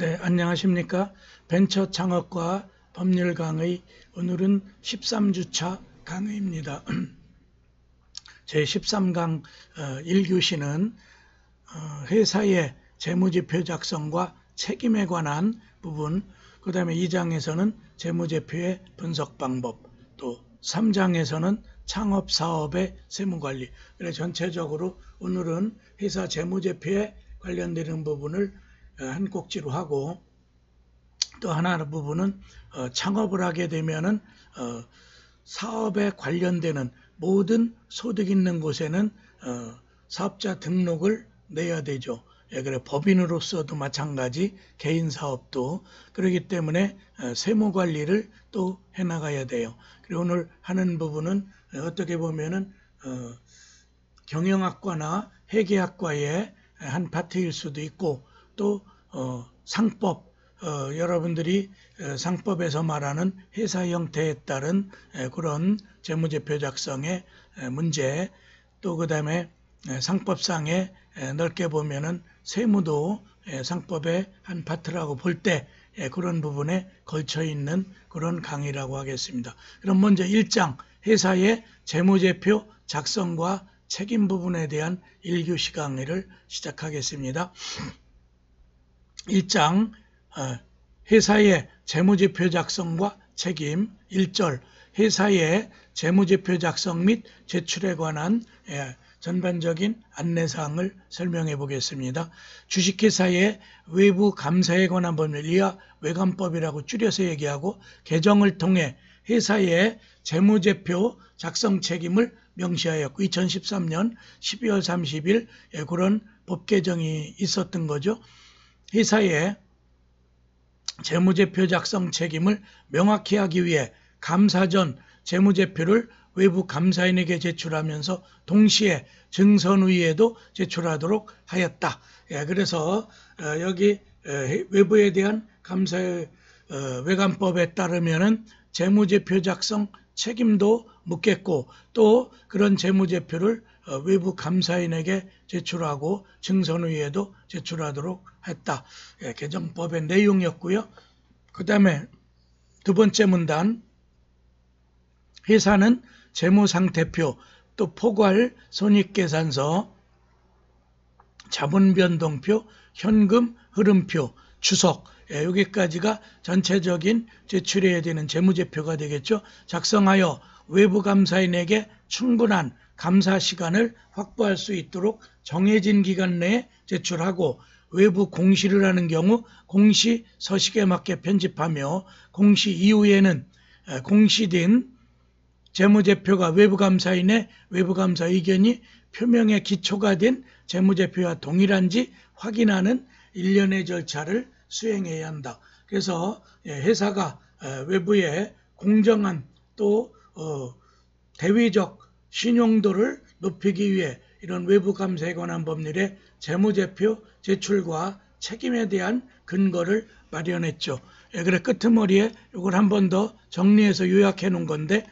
네, 안녕하십니까. 벤처 창업과 법률 강의, 오늘은 13주차 강의입니다. 제 13강 1교시는 회사의 재무제표 작성과 책임에 관한 부분, 그 다음에 2장에서는 재무제표의 분석 방법, 또 3장에서는 창업사업의 세무관리. 그래서 전체적으로 오늘은 회사 재무제표에 관련되는 부분을 한 꼭지로 하고, 또 하나 부분은 창업을 하게 되면은 사업에 관련되는 모든 소득 있는 곳에는 사업자 등록을 내야 되죠. 예, 그래 법인으로서도 마찬가지, 개인 사업도 그렇기 때문에 세무 관리를 또 해나가야 돼요. 그리고 오늘 하는 부분은 어떻게 보면은 경영학과나 회계학과의 한 파트일 수도 있고, 또 상법, 여러분들이 상법에서 말하는 회사 형태에 따른 그런 재무제표 작성의 문제, 또 그 다음에 상법상에 넓게 보면은 세무도 상법의 한 파트라고 볼 때 그런 부분에 걸쳐 있는 그런 강의라고 하겠습니다. 그럼 먼저 1장 회사의 재무제표 작성과 책임 부분에 대한 1교시 강의를 시작하겠습니다. 1장 회사의 재무제표 작성과 책임. 1절 회사의 재무제표 작성 및 제출에 관한 전반적인 안내사항을 설명해 보겠습니다. 주식회사의 외부 감사에 관한 법률, 이하 외감법이라고 줄여서 얘기하고, 개정을 통해 회사의 재무제표 작성 책임을 명시하였고, 2013년 12월 30일 그런 법 개정이 있었던 거죠. 회사의 재무제표 작성 책임을 명확히 하기 위해 감사 전 재무제표를 외부 감사인에게 제출하면서 동시에 증선위에도 제출하도록 하였다. 그래서 여기 외부에 대한 감사의 외감법에 따르면은 재무제표 작성 책임도 묻겠고, 또 그런 재무제표를 외부 감사인에게 제출하고 증선위에도 제출하도록 했다. 개정법의 내용이었고요. 그 다음에 두 번째 문단, 회사는 재무상태표, 또 포괄 손익계산서, 자본변동표, 현금 흐름표, 주석, 여기까지가 전체적인 제출해야 되는 재무제표가 되겠죠. 작성하여 외부 감사인에게 충분한 감사 시간을 확보할 수 있도록 정해진 기간 내에 제출하고, 외부 공시를 하는 경우 공시 서식에 맞게 편집하며, 공시 이후에는 공시된 재무제표가 외부감사인의 외부감사 의견이 표명의 기초가 된 재무제표와 동일한지 확인하는 일련의 절차를 수행해야 한다. 그래서 회사가 외부에 공정한 또 대외적 신용도를 높이기 위해 이런 외부감사에 관한 법률의 재무제표 제출과 책임에 대한 근거를 마련했죠. 그래 끄트머리에 이걸 한 번 더 정리해서 요약해 놓은 건데,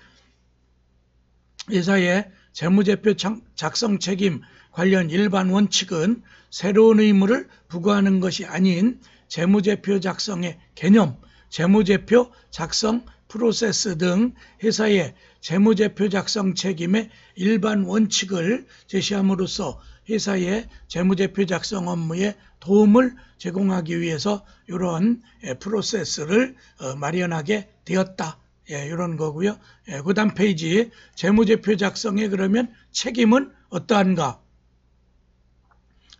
회사의 재무제표 작성 책임 관련 일반 원칙은 새로운 의무를 부과하는 것이 아닌 재무제표 작성의 개념, 재무제표 작성 프로세스 등 회사의 재무제표 작성 책임의 일반 원칙을 제시함으로써 회사의 재무제표 작성 업무에 도움을 제공하기 위해서 이런 프로세스를 마련하게 되었다. 이런 거고요. 그 다음 페이지, 재무제표 작성에 그러면 책임은 어떠한가?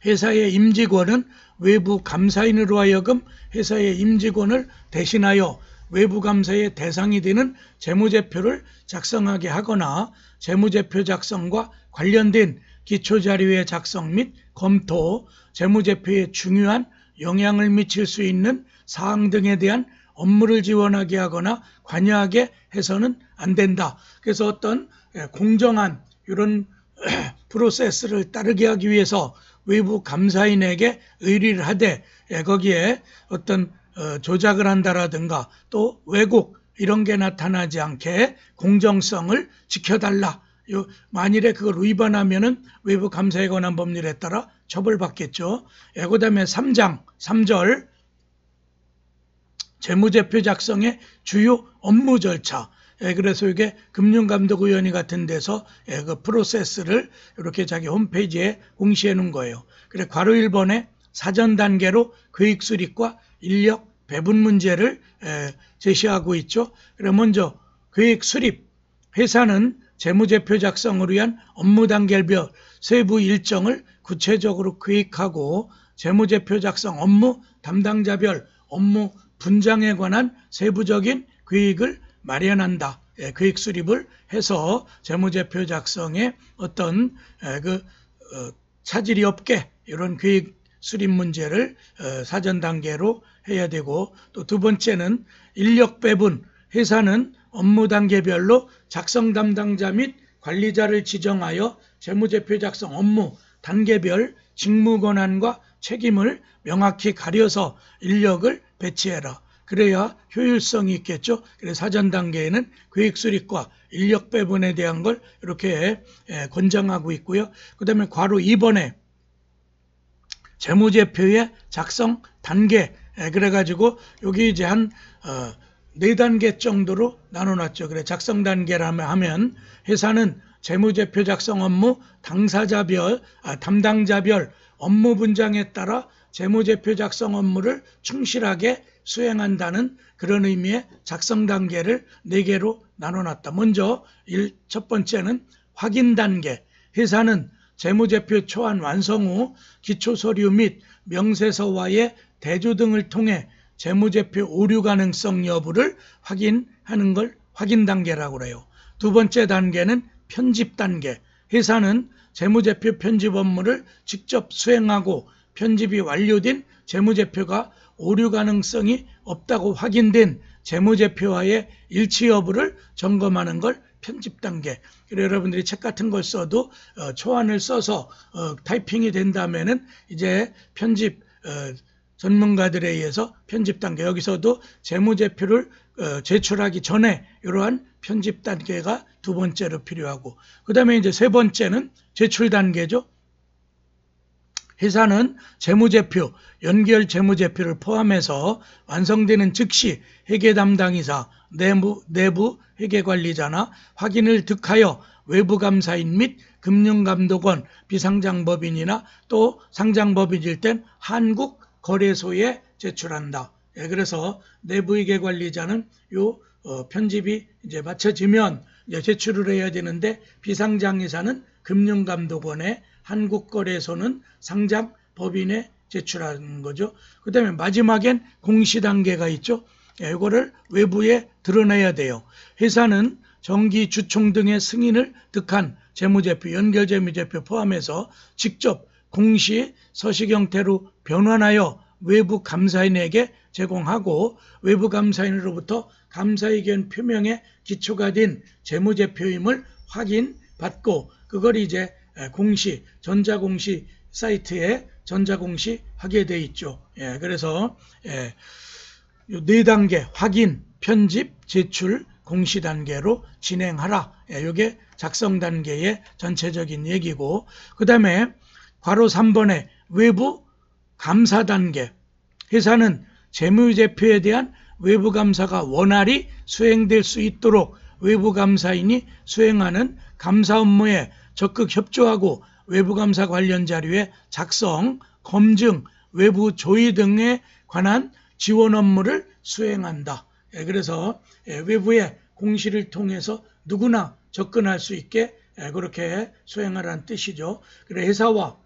회사의 임직원은 외부 감사인으로 하여금 회사의 임직원을 대신하여 외부 감사의 대상이 되는 재무제표를 작성하게 하거나, 재무제표 작성과 관련된 기초자료의 작성 및 검토, 재무제표에 중요한 영향을 미칠 수 있는 사항 등에 대한 업무를 지원하게 하거나 관여하게 해서는 안 된다. 그래서 어떤 공정한 이런 프로세스를 따르게 하기 위해서 외부 감사인에게 의뢰를 하되, 거기에 어떤 조작을 한다라든가 또 왜곡 이런 게 나타나지 않게 공정성을 지켜달라. 만일에 그걸 위반하면은 외부 감사에 관한 법률에 따라 처벌받겠죠. 그 다음에 3장 3절, 재무제표 작성의 주요 업무 절차. 그래서 이게 금융감독위원회 같은 데서 그 프로세스를 이렇게 자기 홈페이지에 공시해 놓은 거예요. 그래 괄호 1번에 사전 단계로 계획 수립과 인력 배분 문제를 제시하고 있죠. 그래 먼저 계획 수립. 회사는 재무제표 작성을 위한 업무 단계별 세부 일정을 구체적으로 계획하고 재무제표 작성 업무 담당자별 업무 분장에 관한 세부적인 계획을 마련한다. 계획 수립을 해서 재무제표 작성에 어떤 차질이 없게 이런 계획 수립 문제를 사전 단계로 해야 되고, 또 두 번째는 인력 배분. 회사는 업무 단계별로 작성 담당자 및 관리자를 지정하여 재무제표 작성 업무 단계별 직무 권한과 책임을 명확히 가려서 인력을 배치해라. 그래야 효율성이 있겠죠. 그래서 사전 단계에는 계획 수립과 인력 배분에 대한 걸 이렇게 권장하고 있고요. 그 다음에 괄호 2번에 재무제표의 작성 단계. 그래가지고 여기 이제 한 4단계 정도로 나눠놨죠. 그래 작성 단계라면 하면 회사는 재무제표 작성 업무 담당자별 업무 분장에 따라 재무제표 작성 업무를 충실하게 수행한다는 그런 의미의 작성 단계를 4개로 나눠놨다. 먼저 첫 번째는 확인 단계. 회사는 재무제표 초안 완성 후 기초서류 및 명세서와의 대조 등을 통해 재무제표 오류 가능성 여부를 확인하는 걸 확인 단계라고 그래요. 두 번째 단계는 편집 단계. 회사는 재무제표 편집 업무를 직접 수행하고 편집이 완료된 재무제표가 오류 가능성이 없다고 확인된 재무제표와의 일치 여부를 점검하는 걸 편집 단계. 그래서 여러분들이 책 같은 걸 써도 초안을 써서 타이핑이 된다면은 이제 편집 전문가들에 의해서 편집 단계. 여기서도 재무제표를 제출하기 전에 이러한 편집 단계가 두 번째로 필요하고, 그 다음에 이제 세 번째는 제출 단계죠. 회사는 재무제표, 연결 재무제표를 포함해서 완성되는 즉시 회계 담당이사, 내부 회계관리자나 확인을 득하여 외부감사인 및 금융감독원, 비상장법인이나 또 상장법인일 땐 한국거래소에 제출한다. 그래서 내부회계관리자는 요 편집이 이제 마쳐지면 이제 제출을 해야 되는데, 비상장이사는 금융감독원에, 한국거래소는 상장법인에 제출하는 거죠. 그 다음에 마지막엔 공시 단계가 있죠. 이거를 외부에 드러내야 돼요. 회사는 정기 주총 등의 승인을 득한 재무제표, 연결 재무제표 포함해서 직접 공시 서식 형태로 변환하여 외부 감사인에게 제공하고, 외부 감사인으로부터 감사의견 표명의 기초가 된 재무제표임을 확인받고, 그걸 이제 공시, 전자공시 사이트에 전자공시 하게 돼 있죠. 그래서 4단계 확인, 편집, 제출, 공시 단계로 진행하라. 이게 작성 단계의 전체적인 얘기고, 그 다음에 괄호 3번에 외부 감사 단계. 회사는 재무제표에 대한 외부 감사가 원활히 수행될 수 있도록 외부 감사인이 수행하는 감사 업무에 적극 협조하고 외부 감사 관련 자료의 작성, 검증, 외부 조의 등에 관한 지원 업무를 수행한다. 그래서 외부의 공시를 통해서 누구나 접근할 수 있게 그렇게 수행하라는 뜻이죠. 그래서 회사와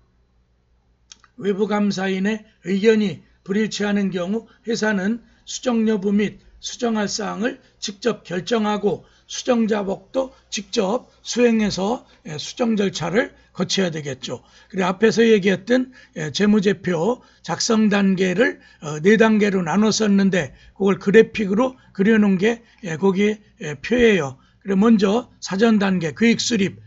외부 감사인의 의견이 불일치하는 경우 회사는 수정 여부 및 수정할 사항을 직접 결정하고 수정자복도 직접 수행해서 수정 절차를 거쳐야 되겠죠. 그리고 앞에서 얘기했던 재무제표 작성 단계를 4단계로 나눴었는데 그걸 그래픽으로 그려놓은 게 거기에 표예요. 그리고 먼저 사전 단계, 계획 수립,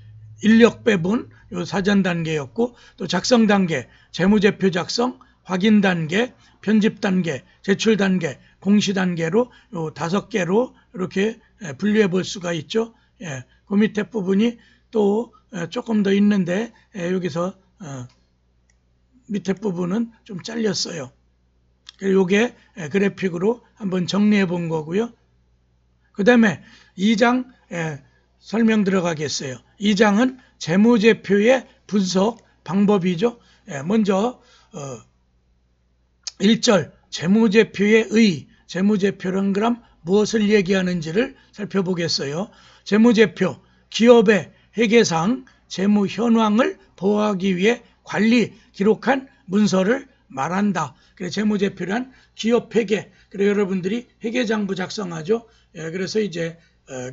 인력 배분, 요 사전 단계였고, 또 작성 단계, 재무제표 작성, 확인 단계, 편집 단계, 제출 단계, 공시 단계로 요 5개로 이렇게 분류해 볼 수가 있죠. 그 밑에 부분이 또 조금 더 있는데 여기서 밑에 부분은 좀 잘렸어요. 요게 그래픽으로 한번 정리해 본 거고요. 그 다음에 2장 설명 들어가겠어요. 2장은 재무제표의 분석 방법이죠. 먼저 1절 재무제표의 의, 재무제표란 그럼 무엇을 얘기하는지를 살펴보겠어요. 재무제표, 기업의 회계상 재무 현황을 보호하기 위해 관리, 기록한 문서를 말한다. 그래서 재무제표란 기업 회계, 그래서 여러분들이 회계장부 작성하죠. 그래서 이제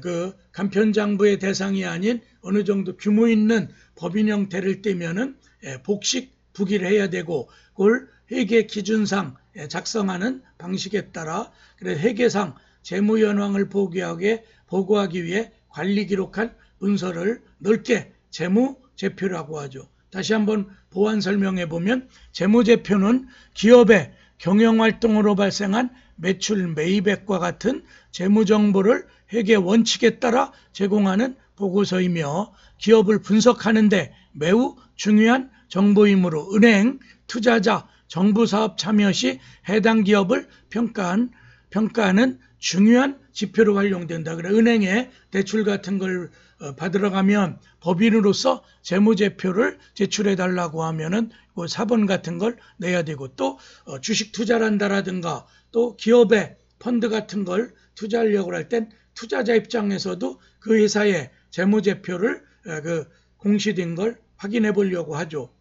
그 간편장부의 대상이 아닌 어느 정도 규모 있는 법인 형태를 떼면은 복식 부기를 해야 되고, 그걸 회계 기준상 작성하는 방식에 따라 그래서 회계상 재무 현황을 보고하기 위해 관리 기록한 문서를 넓게 재무제표라고 하죠. 다시 한번 보완 설명해 보면 재무제표는 기업의 경영활동으로 발생한 매출 매입액과 같은 재무정보를 회계 원칙에 따라 제공하는 보고서이며 기업을 분석하는 데 매우 중요한 정보이므로 은행, 투자자, 정부사업 참여 시 해당 기업을 평가하는 중요한 지표로 활용된다. 그래 은행에 대출 같은 걸 받으러 가면 법인으로서 재무제표를 제출해 달라고 하면은 그 사본 같은 걸 내야 되고, 또 주식 투자를 한다라든가 또 기업의 펀드 같은 걸 투자하려고 할 땐 투자자 입장에서도 그 회사의 재무제표를 그 공시된 걸 확인해 보려고 하죠.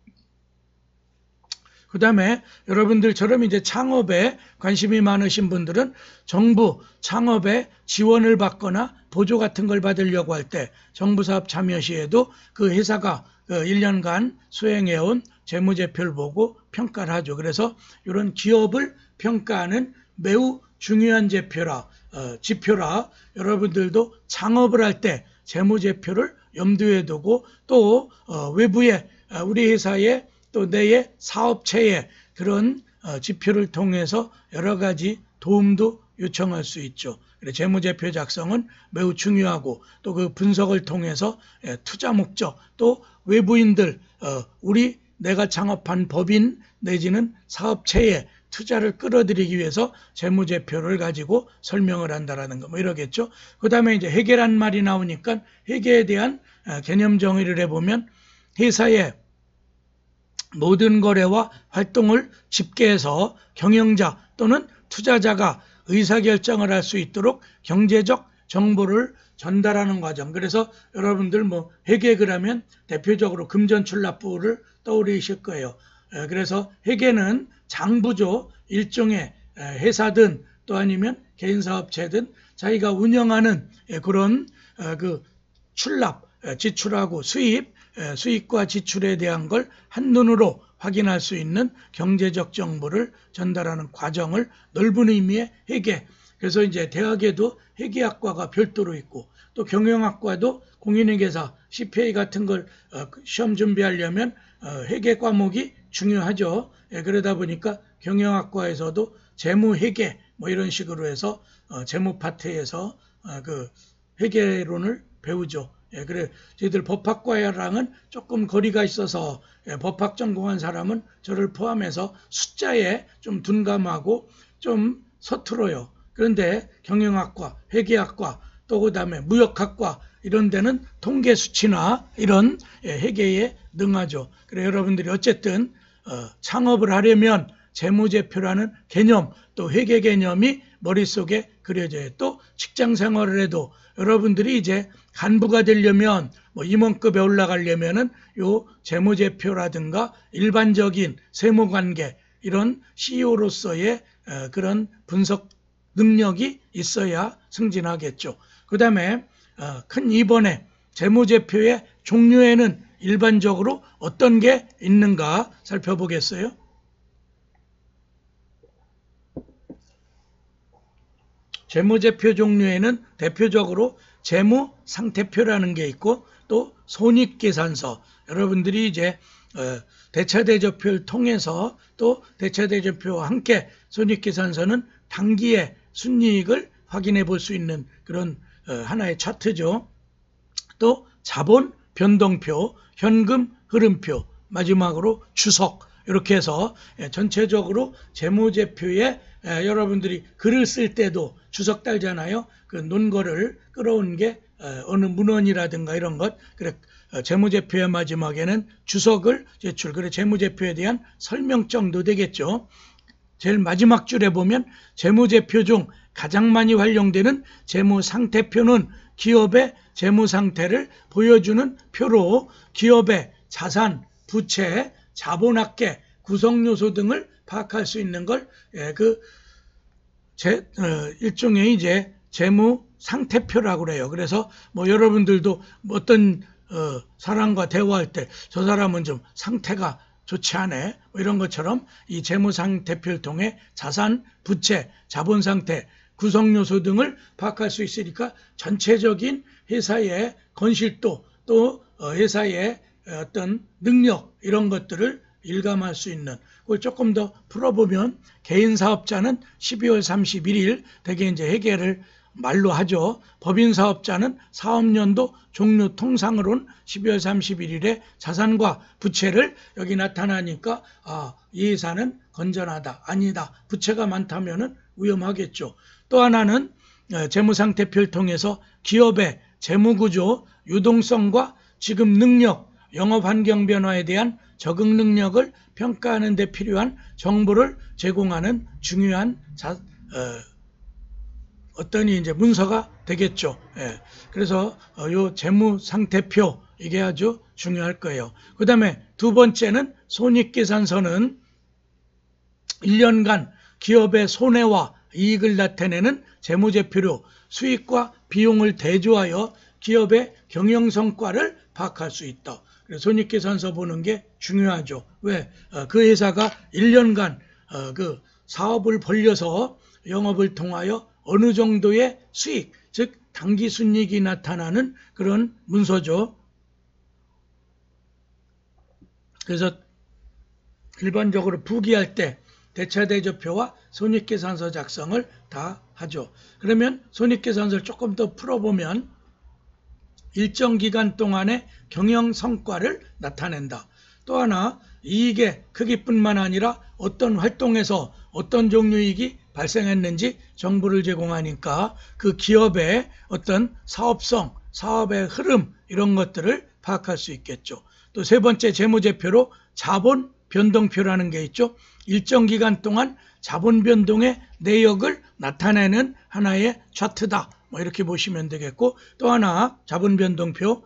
그 다음에 여러분들처럼 이제 창업에 관심이 많으신 분들은 정부 창업에 지원을 받거나 보조 같은 걸 받으려고 할 때 정부 사업 참여 시에도 그 회사가 1년간 수행해온 재무제표를 보고 평가를 하죠. 그래서 이런 기업을 평가하는 매우 중요한 지표라 여러분들도 창업을 할 때 재무제표를 염두에 두고 또 외부에 우리 회사의 또 내의 사업체의 그런 지표를 통해서 여러 가지 도움도 요청할 수 있죠. 재무제표 작성은 매우 중요하고 또 그 분석을 통해서 투자 목적 또 외부인들 내가 창업한 법인 내지는 사업체에 투자를 끌어들이기 위해서 재무제표를 가지고 설명을 한다라는 거 뭐 이러겠죠. 그 다음에 이제 회계란 말이 나오니까 회계에 대한 개념 정의를 해보면 회사의 모든 거래와 활동을 집계해서 경영자 또는 투자자가 의사결정을 할 수 있도록 경제적 정보를 전달하는 과정. 그래서 여러분들 뭐 회계 그러면 대표적으로 금전출납부를 떠올리실 거예요. 그래서 회계는 장부죠. 일종의 회사든 또 아니면 개인사업체든 자기가 운영하는 그런 그 출납, 지출하고 수입과 지출에 대한 걸 한눈으로 확인할 수 있는 경제적 정보를 전달하는 과정을 넓은 의미의 회계. 그래서 이제 대학에도 회계학과가 별도로 있고 또 경영학과도 공인회계사, CPA 같은 걸 시험 준비하려면 회계 과목이 중요하죠. 그러다 보니까 경영학과에서도 재무회계 뭐 이런 식으로 해서 재무 파트에서 그 회계론을 배우죠. 그래 저희들 법학과랑은 조금 거리가 있어서 법학 전공한 사람은 저를 포함해서 숫자에 좀 둔감하고 좀 서툴어요. 그런데 경영학과, 회계학과 또 그다음에 무역학과 이런 데는 통계 수치나 이런 회계에 능하죠. 그래 여러분들이 어쨌든 창업을 하려면 재무제표라는 개념 또 회계 개념이 머릿속에 그려져요. 또 직장 생활을 해도 여러분들이 이제 간부가 되려면 뭐 임원급에 올라가려면은 요 재무제표라든가 일반적인 세무관계 이런 CEO로서의 그런 분석 능력이 있어야 승진하겠죠. 그 다음에 큰 2번에 재무제표의 종류에는 일반적으로 어떤 게 있는가 살펴보겠어요. 재무제표 종류에는 대표적으로 재무상태표라는 게 있고 또 손익계산서, 여러분들이 이제 대차대조표를 통해서 또 대차대조표와 함께 손익계산서는 단기의 순이익을 확인해 볼 수 있는 그런 하나의 차트죠. 또 자본 변동표, 현금 흐름표, 마지막으로 주석 이렇게 해서 전체적으로 재무제표에 여러분들이 글을 쓸 때도 주석 달잖아요. 그 논거를 끌어온 게 어느 문헌이라든가 이런 것. 그래 재무제표의 마지막에는 주석을 제출. 그래 재무제표에 대한 설명정도 되겠죠. 제일 마지막 줄에 보면 재무제표 중 가장 많이 활용되는 재무상태표는 기업의 재무상태를 보여주는 표로 기업의 자산, 부채, 자본합계, 구성요소 등을 파악할 수 있는 걸 일종의 이제 재무상태표라고 그래요. 그래서 뭐 여러분들도 어떤 사람과 대화할 때 저 사람은 좀 상태가 좋지 않네 뭐 이런 것처럼 이 재무상태표를 통해 자산, 부채, 자본상태, 구성요소 등을 파악할 수 있으니까 전체적인 회사의 건실도 또 회사의 어떤 능력 이런 것들을 일감할 수 있는 그걸 조금 더 풀어보면 개인사업자는 12월 31일 대개 이제 회계를 말로 하죠. 법인사업자는 사업연도 종료 통상으로는 12월 31일에 자산과 부채를 여기 나타나니까 이 회사는 건전하다, 아니다, 부채가 많다면은 위험하겠죠. 또 하나는 재무상태표를 통해서 기업의 재무구조, 유동성과 지급 능력, 영업환경 변화에 대한 적응 능력을 평가하는 데 필요한 정보를 제공하는 중요한 어떤 이제 문서가 되겠죠. 그래서 요 재무상태표 이게 아주 중요할 거예요. 그 다음에 두 번째는 손익계산서는 1년간 기업의 손해와 이익을 나타내는 재무제표로 수익과 비용을 대조하여 기업의 경영성과를 파악할 수 있다. 그래서 손익계산서 보는 게 중요하죠. 왜? 그 회사가 1년간 그 사업을 벌려서 영업을 통하여 어느 정도의 수익, 즉 당기순이익이 나타나는 그런 문서죠. 그래서 일반적으로 부기할 때 대차대조표와 손익계산서 작성을 다 하죠. 그러면 손익계산서를 조금 더 풀어보면 일정 기간 동안의 경영성과를 나타낸다. 또 하나 이익의 크기뿐만 아니라 어떤 활동에서 어떤 종류 이익이 발생했는지 정보를 제공하니까 그 기업의 어떤 사업성, 사업의 흐름 이런 것들을 파악할 수 있겠죠. 또 세 번째 재무제표로 자본 변동표라는 게 있죠. 일정 기간 동안 자본 변동의 내역을 나타내는 하나의 차트다. 뭐 이렇게 보시면 되겠고 또 하나 자본 변동표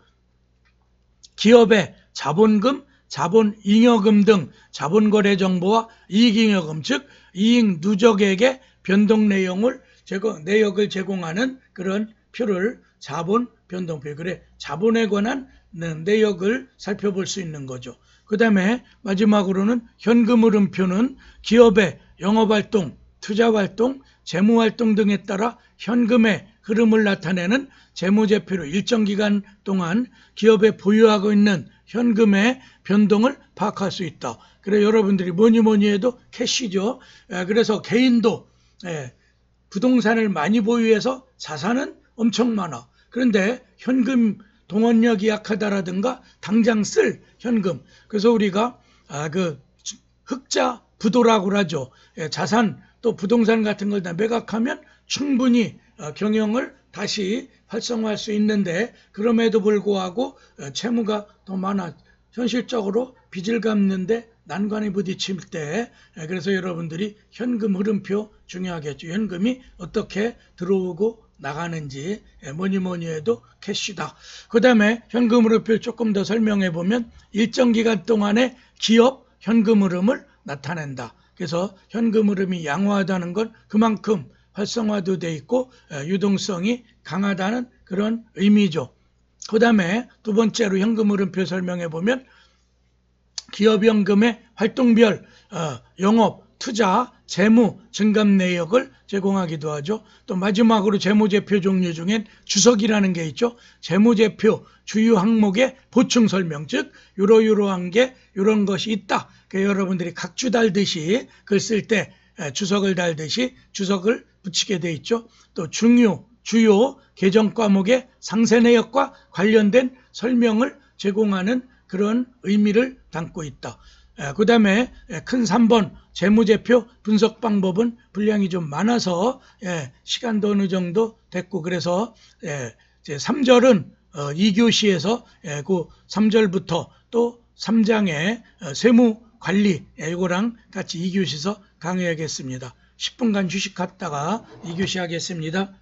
기업의 자본금, 자본잉여금 등 자본거래 정보와 이익잉여금 즉 이익 누적액의 변동 내역을 제공하는 그런 표를 자본 변동표. 그래 자본에 관한 내역을 살펴볼 수 있는 거죠. 그 다음에 마지막으로는 현금흐름표는 기업의 영업활동, 투자활동, 재무활동 등에 따라 현금의 흐름을 나타내는 재무제표로 일정 기간 동안 기업에 보유하고 있는 현금의 변동을 파악할 수 있다. 그래 여러분들이 뭐니 해도 캐시죠. 그래서 개인도 부동산을 많이 보유해서 자산은 엄청 많아. 그런데 현금 동원력이 약하다라든가 당장 쓸 현금. 그래서 우리가 그 흑자 부도라고 하죠. 자산 또 부동산 같은 걸 다 매각하면 충분히 경영을 다시 활성화할 수 있는데 그럼에도 불구하고 채무가 더 많아. 현실적으로 빚을 갚는데 난관에 부딪힐 때 그래서 여러분들이 현금 흐름표 중요하겠죠. 현금이 어떻게 들어오고 나가는지 뭐니 해도 캐시다. 그 다음에 현금 흐름표를 조금 더 설명해 보면 일정 기간 동안의 기업 현금 흐름을 나타낸다. 그래서 현금 흐름이 양호하다는 건 그만큼 활성화도 돼 있고 유동성이 강하다는 그런 의미죠. 그 다음에 두 번째로 현금 흐름표 설명해 보면 기업 현금의 활동별 영업, 투자, 재무, 증감 내역을 제공하기도 하죠. 또 마지막으로 재무제표 종류 중엔 주석이라는 게 있죠. 재무제표 주요 항목의 보충 설명, 즉 요러한 게 이런 것이 있다. 그러니까 여러분들이 각주 달듯이 글 쓸 때 주석을 달듯이 주석을 붙이게 돼 있죠. 또 주요 계정 과목의 상세 내역과 관련된 설명을 제공하는 그런 의미를 담고 있다. 그 다음에 큰 3번 재무제표 분석 방법은 분량이 좀 많아서 시간도 어느 정도 됐고, 그래서 제 3절은 2교시에서 그 3절부터 또 3장의 세무관리 이거랑 같이 2교시에서 강의하겠습니다. 10분간 휴식했다가 2교시 하겠습니다.